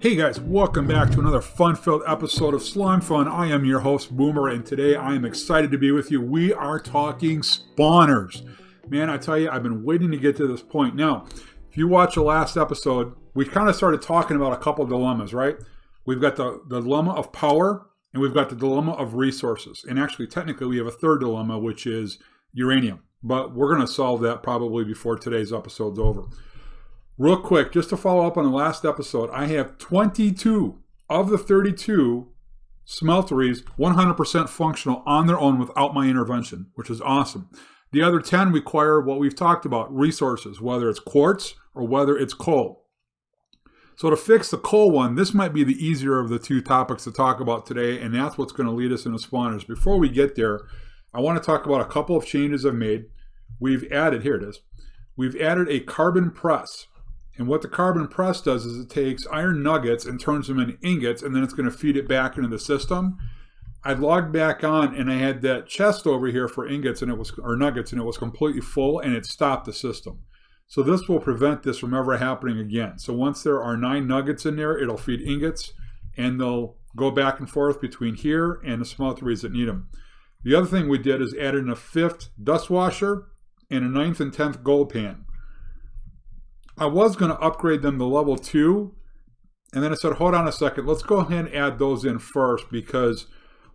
Hey guys, welcome back to another fun-filled episode of Slimefun. I am your host, Boomer, and today I am excited to be with you. We are talking spawners. Man, I tell you, I've been waiting to get to this point. Now, if you watch the last episode, we kind of started talking about a couple of dilemmas, right? We've got the dilemma of power, and we've got the dilemma of resources. And actually, technically, we have a third dilemma, which is uranium. But we're going to solve that probably before today's episode's over. Real quick, just to follow up on the last episode, I have 22 of the 32 smelteries 100% functional on their own without my intervention, which is awesome. The other 10 require what we've talked about, resources, whether it's quartz or whether it's coal. So to fix the coal one, this might be the easier of the two topics to talk about today, and that's what's going to lead us into spawners. Before we get there, I want to talk about a couple of changes I've made. We've added a carbon press. And what the carbon press does is it takes iron nuggets and turns them into ingots, and then it's going to feed it back into the system. I logged back on, and I had that chest over here for ingots, and nuggets, and it was completely full, and it stopped the system. So this will prevent this from ever happening again. So once there are 9 nuggets in there, it'll feed ingots, and they'll go back and forth between here and the smelteries that need them. The other thing we did is added a 5th dust washer and a 9th and 10th gold pan. I was going to upgrade them to level 2, and then I said, hold on a second, let's go ahead and add those in first, because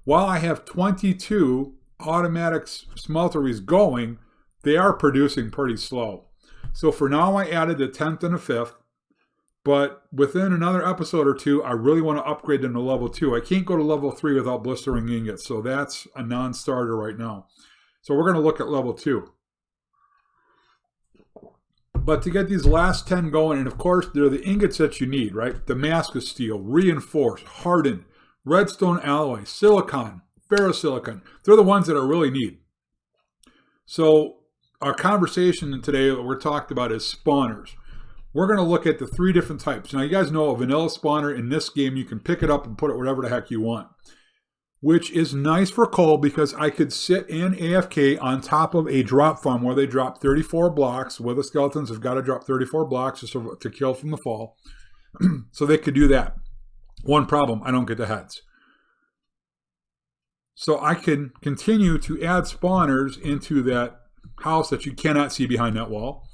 while I have 22 automatic smelteries going, they are producing pretty slow. So for now, I added the 10th and the 5th, but within another episode or two, I really want to upgrade them to level 2. I can't go to level 3 without blistering ingots, so that's a non-starter right now. So we're going to look at level 2. But to get these last 10 going, and of course, they're the ingots that you need, right? Damascus steel, reinforced, hardened, redstone alloy, silicon, ferrosilicon. They're the ones that I really need. So our conversation today that we're talking about is spawners. We're going to look at the 3 different types. Now, you guys know a vanilla spawner in this game, you can pick it up and put it whatever the heck you want, which is nice for coal because I could sit in AFK on top of a drop farm where they drop 34 blocks. Wither skeletons have got to drop 34 blocks to kill from the fall. So they could do that. One problem, I don't get the heads. So I can continue to add spawners into that house that you cannot see behind that wall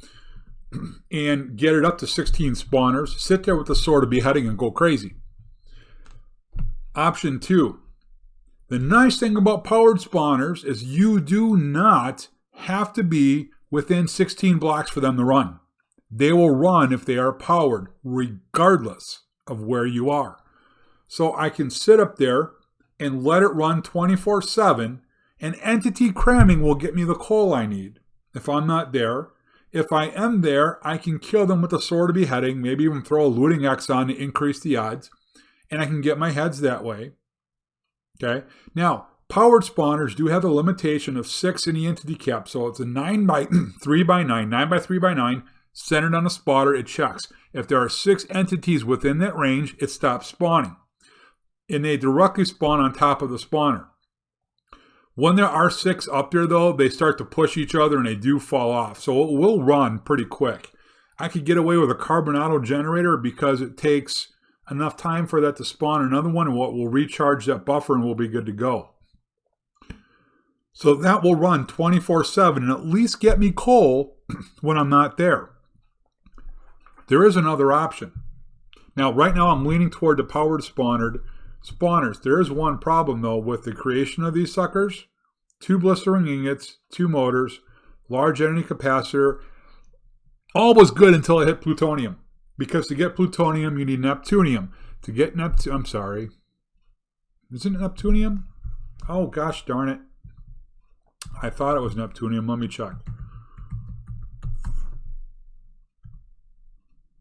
and get it up to 16 spawners. Sit there with the sword of beheading and go crazy. Option 2. The nice thing about powered spawners is you do not have to be within 16 blocks for them to run. They will run if they are powered, regardless of where you are. So I can sit up there and let it run 24/7, and entity cramming will get me the coal I need if I'm not there. If I am there, I can kill them with the sword of beheading, maybe even throw a looting X on to increase the odds, and I can get my heads that way. Okay. Now, powered spawners do have a limitation of 6 in the entity cap. So it's a 9 by 3 by 9, 9 by 3 by 9, centered on a spotter. It checks. If there are 6 entities within that range, it stops spawning. And they directly spawn on top of the spawner. When there are 6 up there, though, they start to push each other and they do fall off. So it will run pretty quick. I could get away with a carbon auto generator because it takes enough time for that to spawn another one, and what will recharge that buffer and we'll be good to go. So that will run 24/7 and at least get me coal when I'm not there. There is another option. Now, right now I'm leaning toward the powered spawners. There is one problem though with the creation of these suckers. 2 blistering ingots, 2 motors, large energy capacitor. All was good until I hit plutonium. Because to get plutonium, you need neptunium. To get I'm sorry. Isn't it neptunium? Oh, gosh darn it. I thought it was neptunium. Let me check.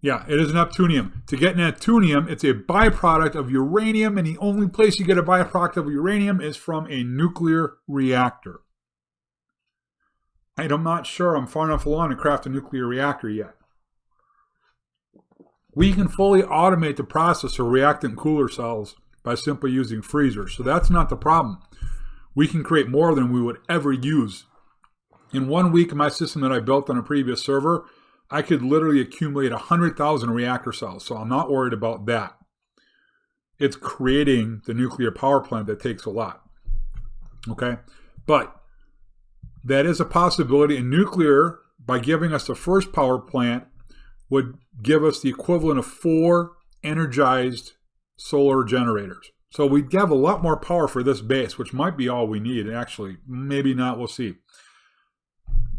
Yeah, it is neptunium. To get neptunium, it's a byproduct of uranium, and the only place you get a byproduct of uranium is from a nuclear reactor. I'm not sure I'm far enough along to craft a nuclear reactor yet. We can fully automate the process of reactant cooler cells by simply using freezers. So that's not the problem. We can create more than we would ever use. In 1 week in my system that I built on a previous server, I could literally accumulate 100,000 reactor cells, so I'm not worried about that. it's creating the nuclear power plant that takes a lot. Okay? But that is a possibility. And nuclear, by giving us the first power plant, would give us the equivalent of 4 energized solar generators. So we'd have a lot more power for this base, which might be all we need. Actually, maybe not. We'll see.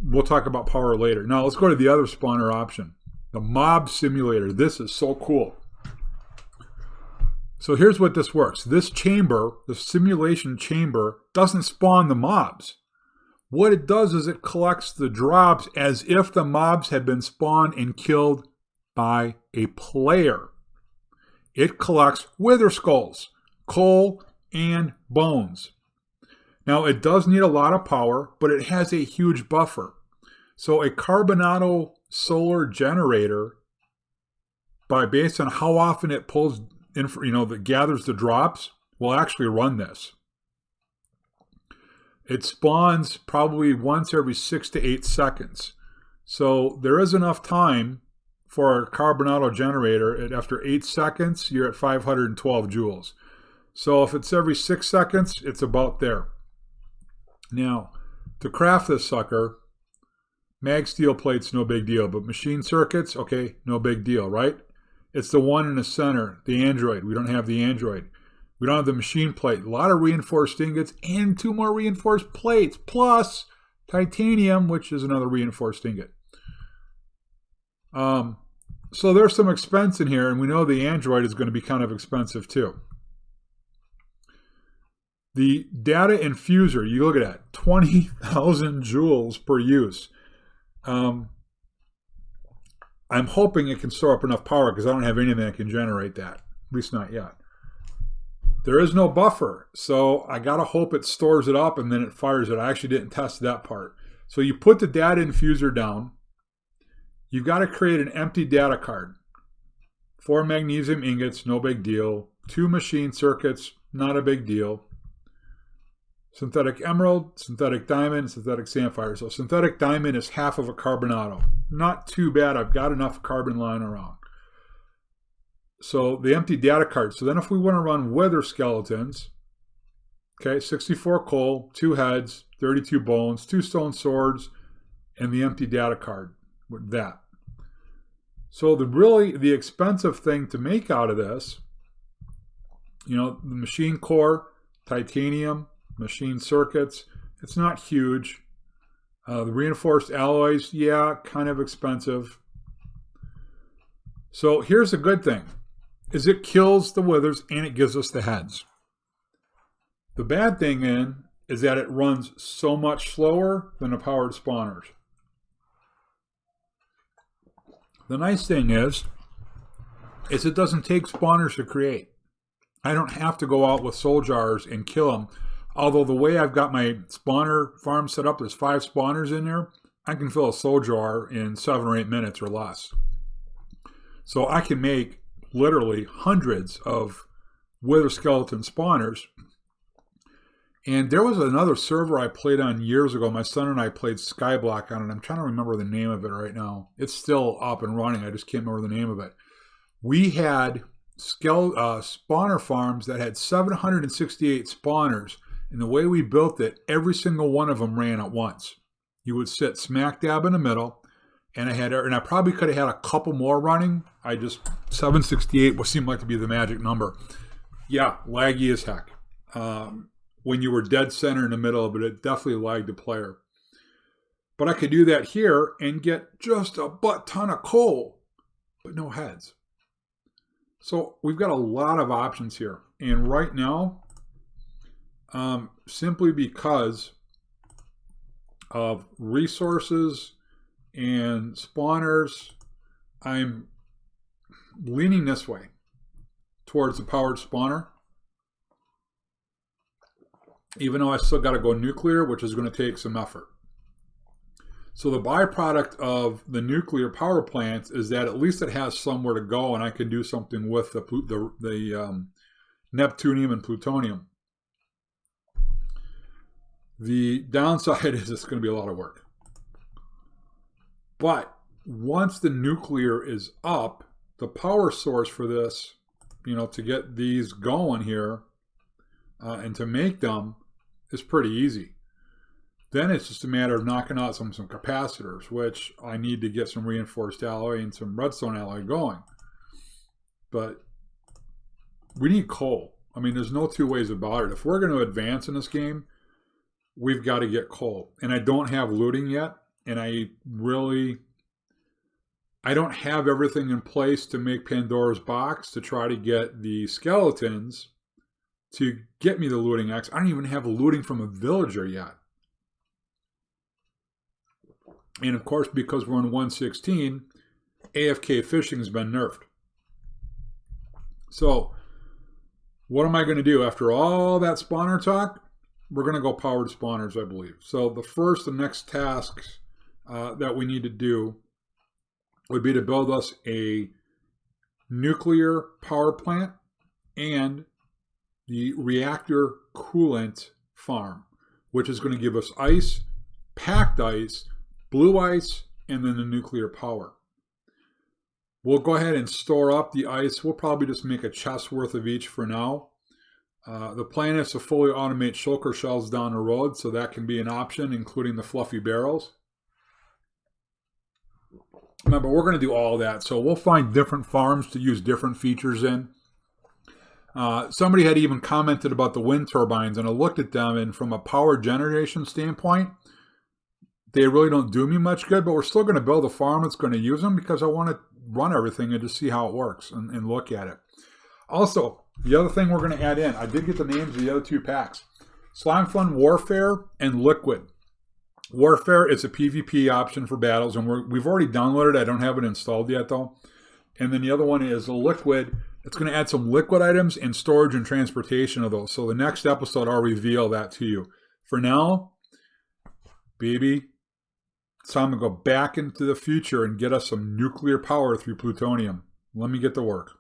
We'll talk about power later. Now let's go to the other spawner option, the mob simulator. This is so cool. So here's what this works. This chamber, the simulation chamber, doesn't spawn the mobs. What it does is it collects the drops as if the mobs had been spawned and killed by a player. It collects wither skulls, coal, and bones. Now, it does need a lot of power, but it has a huge buffer. So a Carbonado solar generator, based on how often it pulls, that gathers the drops, will actually run this. It spawns probably once every 6 to 8 seconds. So there is enough time for a Carbonado generator. After 8 seconds, you're at 512 joules. So if it's every 6 seconds, it's about there. Now, to craft this sucker, mag steel plates, no big deal. But machine circuits, okay, no big deal, right? It's the one in the center, the Android. We don't have the Android. We don't have the machine plate. A lot of reinforced ingots and 2 more reinforced plates, plus titanium, which is another reinforced ingot. So there's some expense in here, and we know the Android is going to be kind of expensive too. The data infuser, you look at that, 20,000 joules per use. I'm hoping it can store up enough power because I don't have anything that can generate that, at least not yet. There is no buffer, so I gotta hope it stores it up and then it fires it. I actually didn't test that part. So you put the data infuser down. You've got to create an empty data card. 4 magnesium ingots, no big deal. 2 machine circuits, not a big deal. Synthetic emerald, synthetic diamond, synthetic sapphire. So synthetic diamond is half of a Carbonado. Not too bad. I've got enough carbon lying around. So the empty data card. So then if we want to run wither skeletons, okay, 64 coal, 2 heads, 32 bones, 2 stone swords, and the empty data card with that. So the expensive thing to make out of this, the machine core, titanium, machine circuits, it's not huge. The reinforced alloys, yeah, kind of expensive. So here's the good thing, is it kills the withers and it gives us the heads. The bad thing is that it runs so much slower than the powered spawners. The nice thing is it doesn't take spawners to create. I don't have to go out with soul jars and kill them. Although the way I've got my spawner farm set up, there's 5 spawners in there, I can fill a soul jar in 7 or 8 minutes or less. So I can make literally hundreds of wither skeleton spawners. And there was another server I played on years ago. My son and I played Skyblock on it. I'm trying to remember the name of it right now. It's still up and running. I just can't remember the name of it. We had spawner farms that had 768 spawners. And the way we built it, every single one of them ran at once. You would sit smack dab in the middle. And I probably could have had a couple more running. 768 would seem like to be the magic number. Yeah, laggy as heck. When you were dead center in the middle, but it definitely lagged the player. But I could do that here and get just a butt ton of coal, but no heads. So we've got a lot of options here. And right now, simply because of resources and spawners, I'm leaning this way towards the powered spawner. Even though I still got to go nuclear, which is going to take some effort. So the byproduct of the nuclear power plants is that at least it has somewhere to go, and I can do something with the neptunium and plutonium. The downside is it's going to be a lot of work. But once the nuclear is up, the power source for this to get these going here and to make them is pretty easy. Then it's just a matter of knocking out some capacitors, which I need to get some reinforced alloy and some redstone alloy going. But we need coal. I mean, there's no two ways about it. If we're going to advance in this game, we've got to get coal. And I don't have looting yet, and I don't have everything in place to make Pandora's box to try to get the skeletons to get me the looting axe. I don't even have looting from a villager yet. And of course, because we're in 1.16, AFK fishing has been nerfed. So, what am I going to do? After all that spawner talk, we're going to go powered spawners, I believe. So, the next tasks that we need to do would be to build us a nuclear power plant and the reactor coolant farm, which is going to give us ice, packed ice, blue ice, and then the nuclear power. We'll go ahead and store up the ice. We'll probably just make a chest worth of each for now. The plan is to fully automate shulker shells down the road, so that can be an option, including the fluffy barrels. Remember, we're going to do all that, so we'll find different farms to use different features in. Somebody had even commented about the wind turbines, and I looked at them, and from a power generation standpoint, they really don't do me much good, but we're still going to build a farm that's going to use them because I want to run everything and just see how it works and look at it. Also, the other thing we're going to add in, I did get the names of the other two packs. Slimefun Warfare and Liquid. Warfare is a PvP option for battles, and we've already downloaded it. I don't have it installed yet, though. And then the other one is a Liquid. It's going to add some liquid items and storage and transportation of those. So the next episode, I'll reveal that to you. For now, baby, it's time to go back into the future and get us some nuclear power through plutonium. Let me get to work.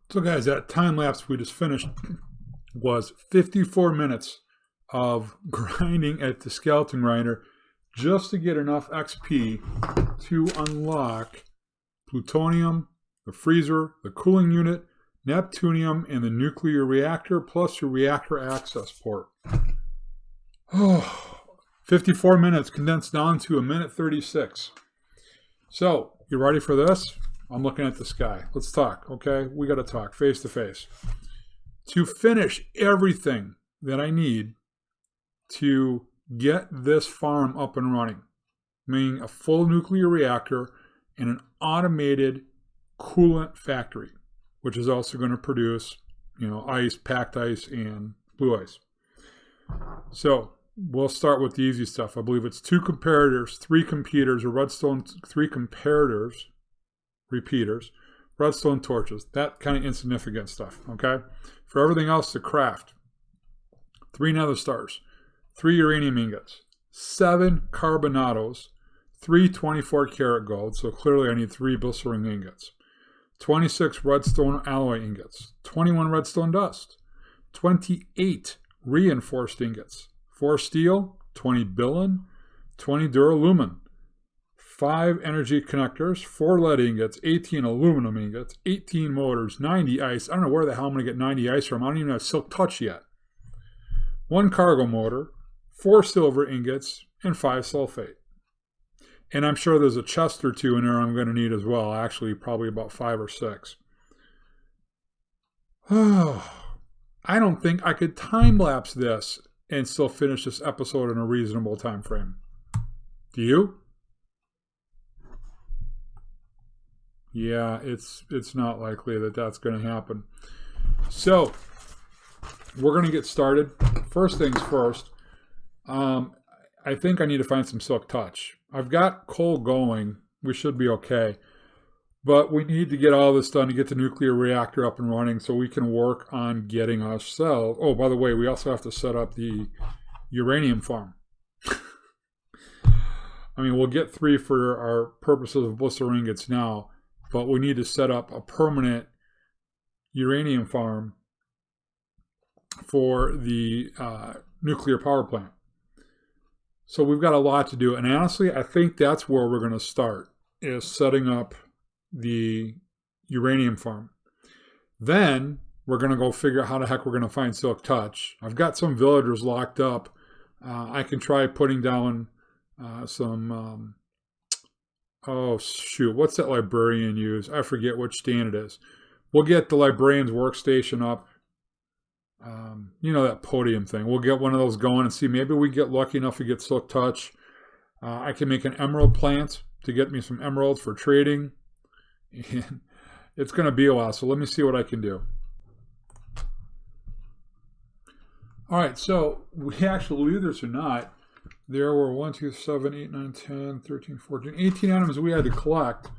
So guys, that time lapse we just finished was 54 minutes of grinding at the skeleton grinder just to get enough XP to unlock plutonium, the freezer, the cooling unit, neptunium, and the nuclear reactor, plus your reactor access port. 54 minutes condensed down to 1:36. So, you ready for this? I'm looking at the sky. Let's talk, okay? We got to talk face to face. To finish everything that I need to get this farm up and running, meaning a full nuclear reactor and an automated coolant factory, which is also going to produce, ice, packed ice, and blue ice. So we'll start with the easy stuff. I believe it's 2 comparators, 3 computers, a redstone, 3 comparators, repeaters, redstone torches, that kind of insignificant stuff, okay? For everything else to craft, 3 nether stars, 3 uranium ingots, 7 carbonados, 3 24-karat gold, so clearly I need 3 blistering ingots, 26 redstone alloy ingots, 21 redstone dust, 28 reinforced ingots, 4 steel, 20 billion, 20 duralumin, 5 energy connectors, 4 lead ingots, 18 aluminum ingots, 18 motors, 90 ice. I don't know where the hell I'm going to get 90 ice from. I don't even have silk touch yet. 1 cargo motor, 4 silver ingots, and 5 sulfate. And I'm sure there's a chest or 2 in there I'm going to need as well. Actually, probably about 5 or 6. I don't think I could time-lapse this and still finish this episode in a reasonable time frame. Do you? Yeah, it's not likely that that's going to happen. So, we're going to get started. First things first, I think I need to find some silk touch. I've got coal going. We should be okay. But we need to get all this done to get the nuclear reactor up and running so we can work on getting ourselves... Oh, by the way, we also have to set up the uranium farm. I mean, we'll get 3 for our purposes of blister ingots now, but we need to set up a permanent uranium farm for the nuclear power plant. So we've got a lot to do. And honestly, I think that's where we're going to start, is setting up the uranium farm. Then we're going to go figure out how the heck we're going to find silk touch. I've got some villagers locked up. I can try putting down some... oh, shoot. What's that librarian use? I forget which stand it is. We'll get the librarian's workstation up. You know, that podium thing. We'll get one of those going and see. Maybe we get lucky enough to get silk touch. I can make an emerald plant to get me some emeralds for trading. And it's going to be a while, so let me see what I can do. All right, so we actually, believe this or not, there were 1, 2, 7, 8, 9, 10, 13, 14, 18 items we had to collect.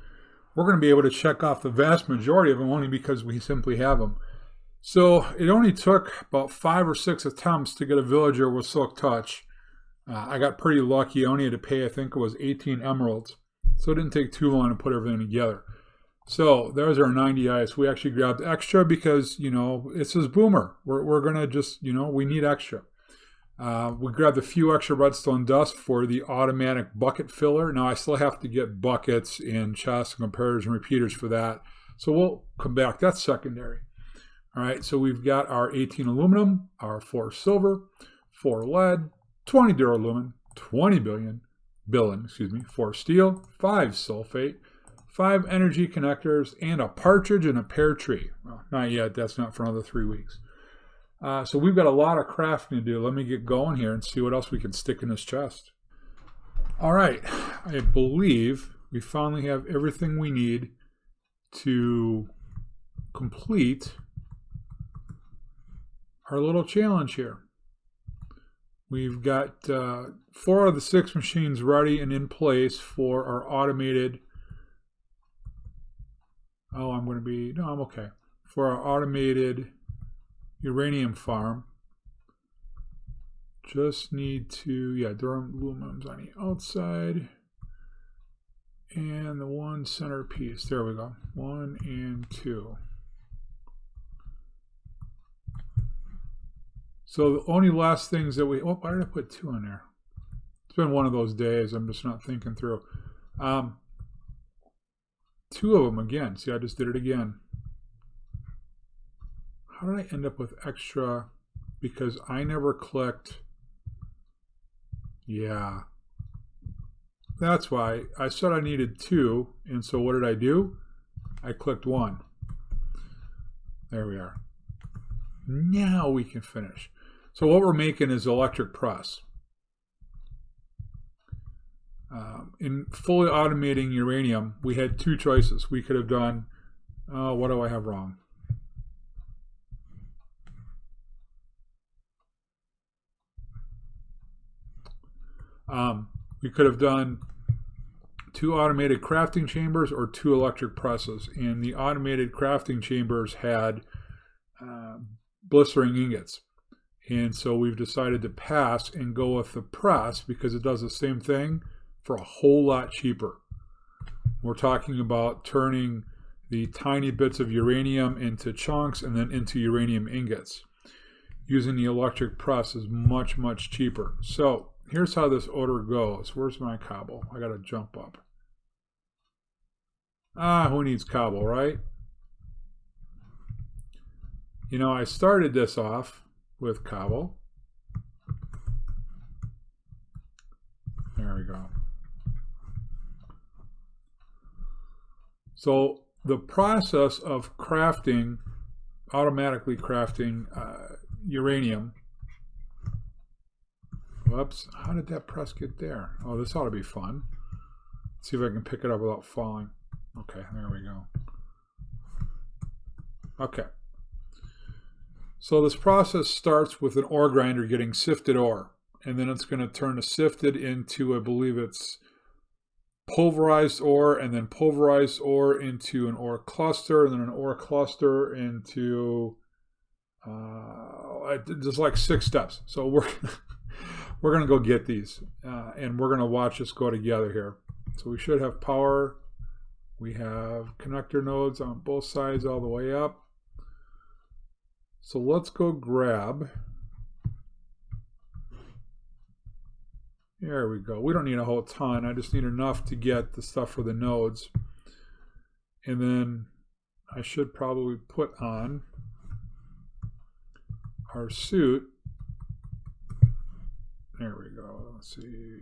We're going to be able to check off the vast majority of them only because we simply have them. So it only took about 5 or 6 attempts to get a villager with silk touch. I got pretty lucky. I only had to pay, I think it was 18 emeralds. So it didn't take too long to put everything together. So there's our 90 ice. We actually grabbed extra because, you know, it says Boomer. We're going to just, you know, we need extra. We grabbed a few extra redstone dust for the automatic bucket filler. Now I still have to get buckets and chests and comparators and repeaters for that. So we'll come back. That's secondary. All right, so we've got our 18 aluminum, our 4 silver, 4 lead, 20 duralumin, 20 billion, 4 steel, 5 sulfate, 5 energy connectors, and a partridge and a pear tree. Well, not yet. That's not for another 3 weeks. So we've got a lot of crafting to do. Let me get going here and see what else we can stick in this chest. All right, I believe we finally have everything we need to complete our little challenge here. We've got 4 of the 6 machines ready and in place for our automated... Oh, I'm okay. For our automated uranium farm. Just need to, duraluminum's on the outside. And the 1 centerpiece. There we go. 1 and 2. So the only last things that we... Oh, why did I put 2 in there? It's been one of those days. I'm just not thinking through. 2 of them again. See, I just did it again. How did I end up with extra? Because I never clicked... Yeah. That's why. I said I needed 2. And so what did I do? I clicked 1. There we are. Now we can finish. So what we're making is electric press. In fully automating uranium, we had 2 choices. We could have done, what do I have wrong? We could have done 2 automated crafting chambers or 2 electric presses. And the automated crafting chambers had blistering ingots. And so we've decided to pass and go with the press because it does the same thing for a whole lot cheaper. We're talking about turning the tiny bits of uranium into chunks and then into uranium ingots. Using the electric press is much, much cheaper. So here's how this order goes. Where's my cobble? I got to jump up. Who needs cobble, right? You know, I started this off with cobble. There we go. So the process of crafting, automatically crafting uranium. Whoops, how did that press get there? Oh, this ought to be fun. Let's see if I can pick it up without falling. Okay, there we go. Okay. So this process starts with an ore grinder getting sifted ore, and then it's going to turn the sifted into, I believe it's pulverized ore, and then pulverized ore into an ore cluster, and then an ore cluster into just like 6 steps. So we're going to go get these, and we're going to watch this go together here. So we should have power. We have connector nodes on both sides all the way up. So let's go grab. There we go. We don't need a whole ton. I just need enough to get the stuff for the nodes. And then I should probably put on our suit. There we go. Let's see.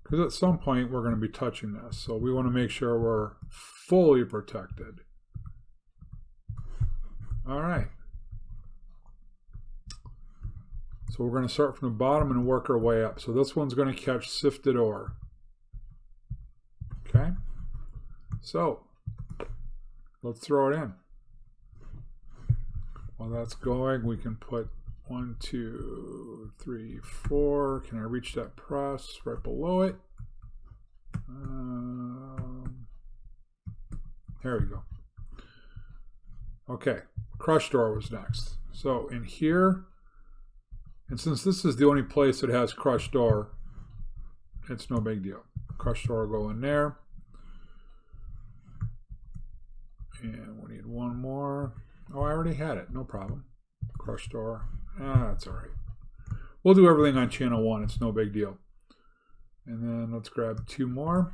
Because at some point we're going to be touching this. So we want to make sure we're fully protected. All right. So we're going to start from the bottom and work our way up. So this one's going to catch sifted ore. Okay. So let's throw it in. While that's going, we can put 1, 2, 3, 4. Can I reach that press right below it? There we go. Okay, crushed ore was next. So in here, and since this is the only place that has crushed ore, it's no big deal. Crushed ore will go in there. And we need one more. Oh, I already had it. No problem. Crushed ore. That's all right. We'll do everything on channel 1. It's no big deal. And then let's grab 2 more.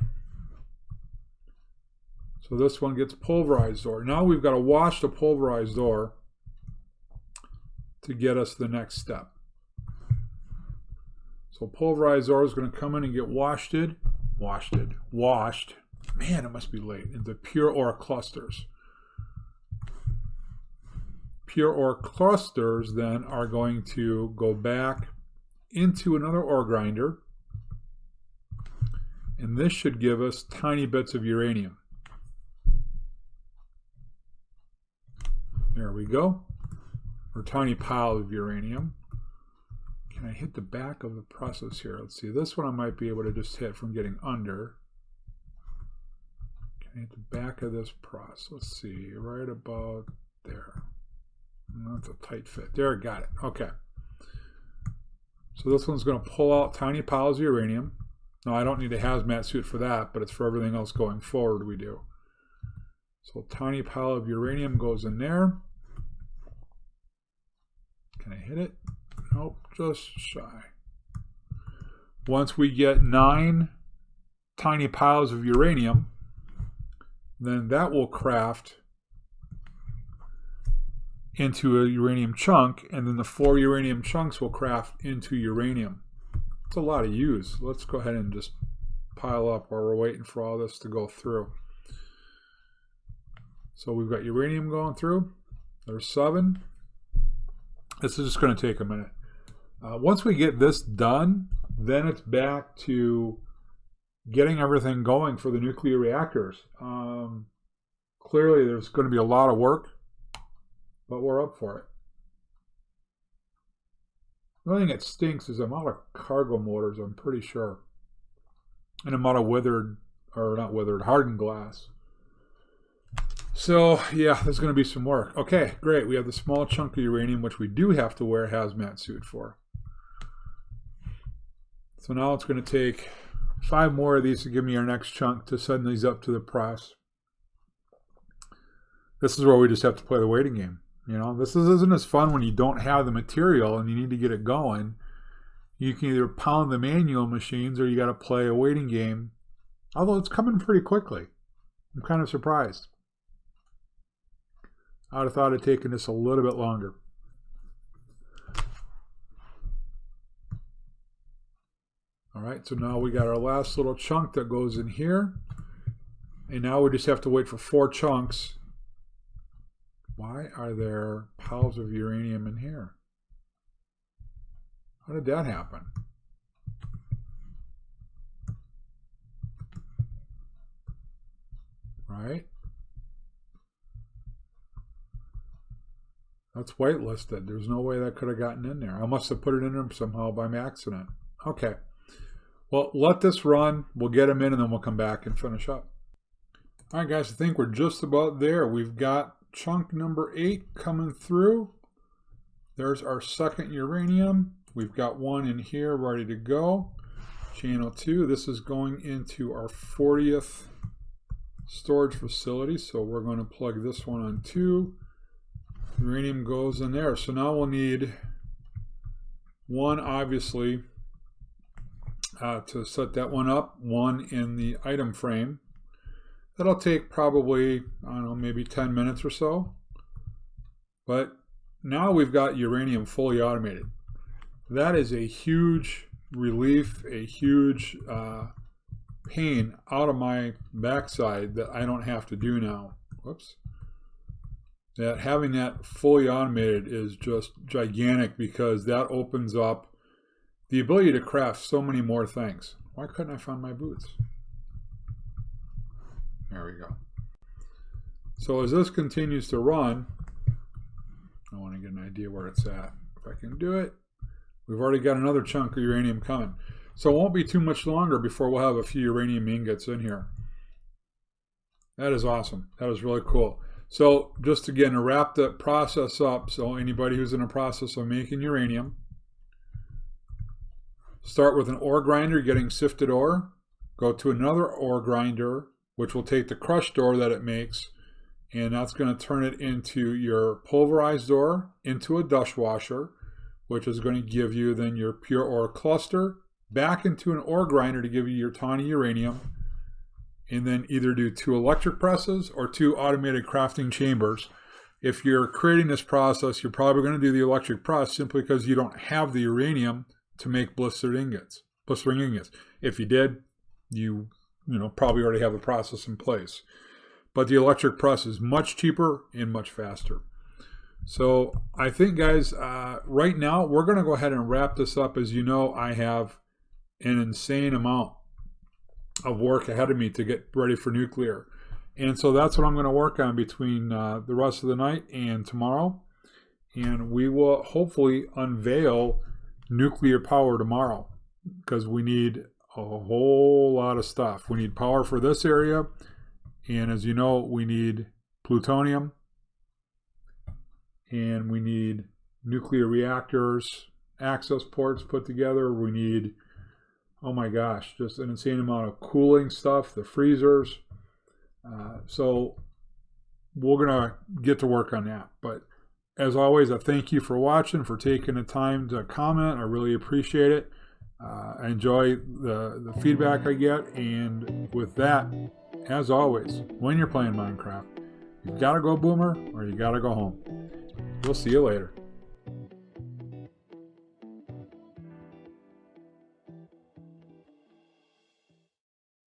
So this one gets pulverized ore. Now we've got to wash the pulverized ore to get us the next step. So pulverized ore is going to come in and get washed. Man, it must be late. Into pure ore clusters. Pure ore clusters then are going to go back into another ore grinder. And this should give us tiny bits of uranium. There we go. Or tiny pile of uranium. Can I hit the back of the process here? Let's see. This one I might be able to just hit from getting under. Can I hit the back of this process? Let's see. Right about there. That's a tight fit. There, got it. Okay. So this one's going to pull out tiny piles of uranium. Now, I don't need a hazmat suit for that, but it's for everything else going forward we do. So a tiny pile of uranium goes in there. Can I hit it? Nope, just shy. Once we get 9 tiny piles of uranium, then that will craft into a uranium chunk, and then the 4 uranium chunks will craft into uranium. It's a lot of use. Let's go ahead and just pile up while we're waiting for all this to go through. So we've got uranium going through. There's 7. This is just going to take a minute. Once we get this done, then it's back to getting everything going for the nuclear reactors. Clearly, there's going to be a lot of work, but we're up for it. The only thing that stinks is I'm out of cargo motors, I'm pretty sure. And I'm out of hardened glass. So, yeah, there's going to be some work. Okay, great. We have the small chunk of uranium, which we do have to wear a hazmat suit for. So now it's going to take 5 more of these to give me our next chunk to send these up to the press. This is where we just have to play the waiting game. You know, this isn't as fun when you don't have the material and you need to get it going. You can either pound the manual machines or you got to play a waiting game. Although it's coming pretty quickly. I'm kind of surprised. I would have thought it'd taken this a little bit longer. All right, so now we got our last little chunk that goes in here. And now we just have to wait for 4 chunks. Why are there piles of uranium in here? How did that happen? Right? That's whitelisted. There's no way that could have gotten in there. I must have put it in there somehow by accident. Okay. Well, let this run. We'll get them in and then we'll come back and finish up. All right, guys, I think we're just about there. We've got chunk number 8 coming through. There's our second uranium. We've got one in here ready to go. Channel 2. This is going into our 40th storage facility. So we're going to plug this one on 2. Uranium goes in there. So now we'll need one, obviously, to set that one up. One in the item frame. That'll take probably, I don't know, maybe 10 minutes or so. But now we've got uranium fully automated. That is a huge relief, a huge pain out of my backside that I don't have to do now. Whoops. That having that fully automated is just gigantic because that opens up the ability to craft so many more things. Why couldn't I find my boots? There we go. So as this continues to run, I want to get an idea where it's at. If I can do it, we've already got another chunk of uranium coming. So it won't be too much longer before we'll have a few uranium ingots in here. That is awesome. That is really cool. So just again, to wrap the process up, so anybody who's in the process of making uranium, start with an ore grinder getting sifted ore, go to another ore grinder, which will take the crushed ore that it makes, and that's going to turn it into your pulverized ore, into a dust washer, which is going to give you then your pure ore cluster, back into an ore grinder to give you your tawny uranium, and then either do 2 electric presses or 2 automated crafting chambers. If you're creating this process, you're probably going to do the electric press simply because you don't have the uranium to make blistering ingots. If you did, you probably already have the process in place. But the electric press is much cheaper and much faster. So I think, guys, right now we're going to go ahead and wrap this up. As you know, I have an insane amount of work ahead of me to get ready for nuclear. And so that's what I'm going to work on between the rest of the night and tomorrow. And we will hopefully unveil nuclear power tomorrow because we need a whole lot of stuff. We need power for this area. And as you know, we need plutonium. And we need nuclear reactors, access ports put together. We need, oh my gosh, just an insane amount of cooling stuff, the freezers. So we're going to get to work on that. But as always, I thank you for watching, for taking the time to comment. I really appreciate it. I enjoy the feedback I get. And with that, as always, when you're playing Minecraft, you've got to go boomer or you got to go home. We'll see you later.